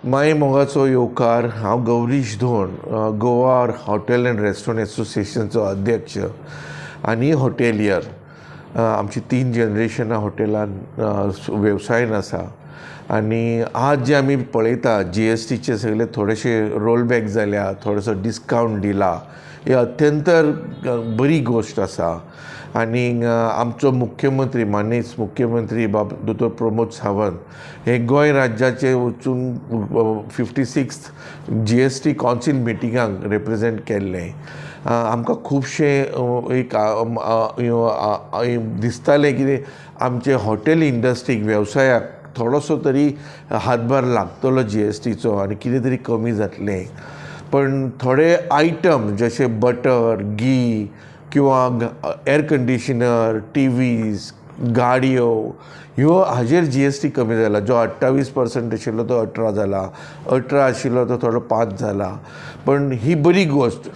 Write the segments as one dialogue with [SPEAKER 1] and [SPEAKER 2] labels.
[SPEAKER 1] माय मोगाचो येवकार. हांव गौरीश धोंड, गोवा हॉटेल अँड रेस्टॉरंट एसोसिएशनचो अध्यक्ष आनी हॉटेलियर. आमची 3 जनरेशनां हॉटेलान वेवसायान आसा. आनी आज जे आमी पळयता GSTचे सगळे थोडेशे रोलबॅक जाल्या, थोडोसो डिस्कावंट दिला, ही अत्यंत बरी गोश्ट आसा. आनी आमचो मुख्यमंत्री माननीय मुख्यमंत्री दोतोर प्रमोद सावंत हे गोंय राज्याचे वचून 56th GST कावन्सील मिटिंगाक रिप्रेजेंट केल्लें. आमकां खुबशे एक दिसतालें की आमचे हॉटेल इंडस्ट्रीक वेवसायाक थोडोसो तरी हातभार लागतलो GSTचो आनी कितें तरी कमी जातलें. पण थोडे आयटम जशे बटर, घी किंवा एअर कंडिशनर, TVs, गाडयो हाजेर GST कमी जाला. जो 28% आशिल्लो तो 18 जाला, 18 आशिल्लो तो थोडो 5 जाला. पण ही बरी गोश्ट.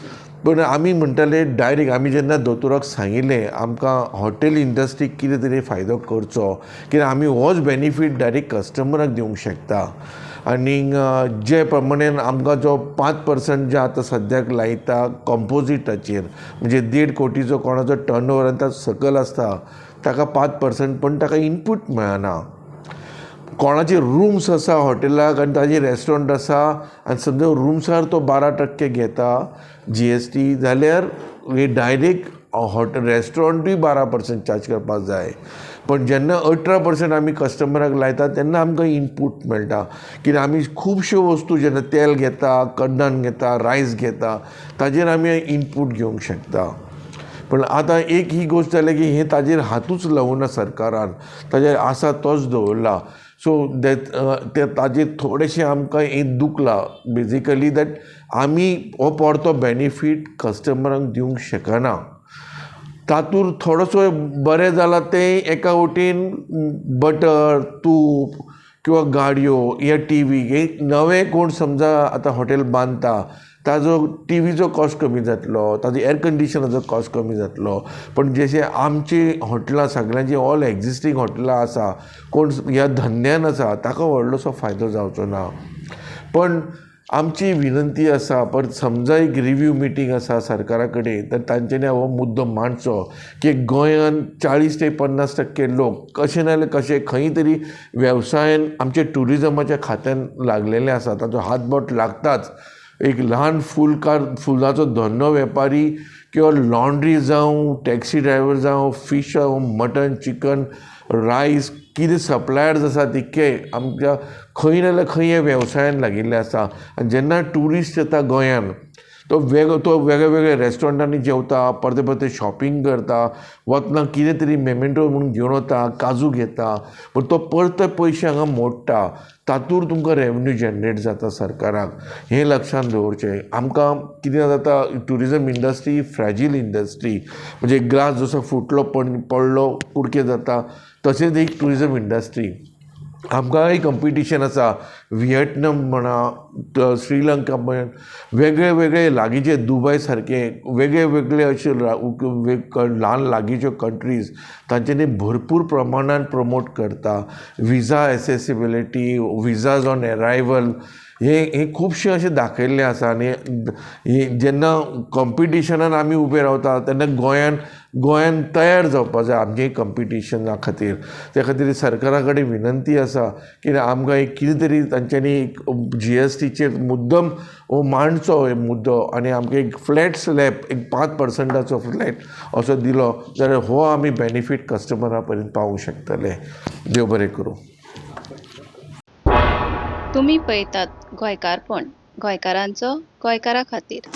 [SPEAKER 1] पण आमी म्हणटाले डायरेक्ट आमी जेन्ना दोतोराक सांगिल्लें आमकां हॉटेल इंडस्ट्रीक कितें तरी फायदो करचो, कित्याक आमी होच बेनिफीट डायरेक्ट कस्टमराक दिवंक शकता. आनी जे प्रमाणेन आमकां जो 5% जे आतां सद्याक लायता कॉम्पोजिटाचेर, म्हणजे 1.5 कोटीचो कोणाचो टर्नओवर आनी ताचे सकयल आसता ताका 5%, पण ताका इनपूट मेळना. कोणाचे रूम्स आसा हॉटेलाक आनी ताजे रेस्टॉरंट आसा आनी समजा रुम्सार तो 12% घेता GST, जाल्यार हे डायरेक्ट रेस्टॉरंटूय 12% चार्ज करपाक जाय. पण जेन्ना 18% आमी कस्टमराक लायता तेन्ना आमकां इनपूट मेळटा. कित्याक आमी खुबश्यो वस्तू जेन्ना तेल घेता, कण्णन घेता, रायस घेता, ताजेर आमी इनपूट घेवंक शकता. पण आतां एक ही गोश्ट जाली की हें ताजेर हातूच लावना सरकारान, ताजेर आसा तोच दवरला. सो ते ताजेर थोडेशें आमकां हें दुखलां बेजिकली दॅट आमी हो परतो बेनिफीट कस्टमरांक दिवंक शकना. तातूंत थोडोसो बरें जाला तें एका वटेन बटर, तूप किंवा गाडयो या TV हे नवे कोण समजा आतां हॉटेल बांदता ताजो TVचो कॉस्ट कमी जातलो, ताजो एअर कंडिशनाचो कॉस्ट कमी जातलो. पण जशे आमची हॉटेलां सगळ्यांची ऑल एक्झिस्टींग हॉटेलां आसा, कोण ह्या धंद्यान आसा ताका व्हडलोसो फायदो जावचो ना. पण आमची विनंती आसा, पण समजा एक रिव्ह्यू मिटींग आसा सरकारा कडेन, तर तांच्यांनी हो मुद्दो मांडचो की गोंयान 40 ते 50% लोक कशें नाजाल्यार कशें खंय तरी वेवसायान आमचे ट्युरिजमाच्या खात्यान लागलेले आसा, ताचो हातबोट लागताच. एक ल्हान फुलाचो धंदो वेपारी किंवा लॉन्ड्री जावं, टॅक्सी ड्रायव्हर जावं, फीश जावं, मटन, चिकन, रायस, कितें सप्लायर्स आसा तितके आमच्या खंय नाजाल्यार खंय हे वेवसायान लागिल्ले आसा. आनी जेन्ना ट्युरिस्ट येता गोंयान तो वेगळे वेगळे रेस्टॉरंटांनी जेवता, परते परते शॉपिंग करता, वतना कितें तरी मेमेंटो म्हणून घेवन वता, काजू घेता, पण तो परते पयशे हांगा मोडटा. तातूंत तुमकां रेवन्यू जनरेट जाता सरकाराक. हें लक्षांत दवरचें. आमकां कितें जाता, ट्युरिजम इंडस्ट्री फ्रॅजील इंडस्ट्री, म्हणजे ग्लास जसो फुटलो पडलो कुडके जाता, तशेंच एक ट्युरिजम इंडस्ट्री. आमकांय कंपिटिशन आसा. व्हिएटनाम म्हणा, श्रीलंका म्हण, वेगळे वेगळे लागींचे दुबय सारके वेगळे वेगळे अशे ल्हान लागींच्यो कंट्रीज तांच्यांनी भरपूर प्रमाणान प्रमोट करता. विजा एसेसिबिलिटी, विजाज ऑन अरायवल, हे खुबशे अशे दाखयल्ले आसा. आनी जेन्ना कॉम्पिटिशनान आमी उबे रावता तेन्ना गोंयान तयार जावपा जाय आमचे कंपिटिशना खातीर. त्या खातीर सरकारा कडेन विनंती आसा की आमकां एक कितें तरी तांच्यांनी GSTचेर मुद्दम मांडचो हे मुद्दो, आनी आमकां एक फ्लॅट स्लॅब, एक 5%ाचो फ्लॅट असो दिलो जाल्यार हो आमी बेनिफीट कस्टमरा पर्यंत पावूंक शकतले. देव बरें करूं.
[SPEAKER 2] तुम्ही पळयतात गोंयकारपण, गोंयकारांचो गोंयकारा खातीर.